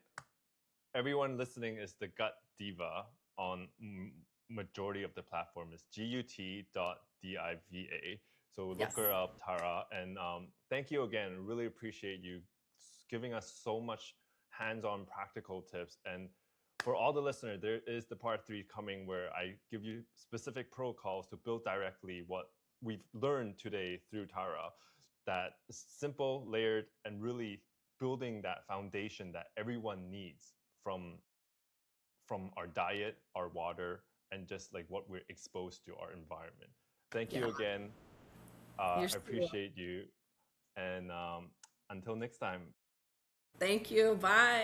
Speaker 1: Everyone listening is the Gut Diva on majority of the platform is gut.diva. So look
Speaker 2: Yes.
Speaker 1: her up, Tara. And thank you again. Really appreciate you giving us so much hands-on practical tips. And for all the listeners, there is the part 3 coming where I give you specific protocols to build directly what we've learned today through Tara. That is simple, layered, and really building that foundation that everyone needs from our diet, our water, and just like what we're exposed to our environment. Thank
Speaker 2: Yeah.
Speaker 1: you again.
Speaker 2: You're
Speaker 1: I
Speaker 2: so welcome.
Speaker 1: appreciate you. And until next time.
Speaker 2: Thank you. Bye.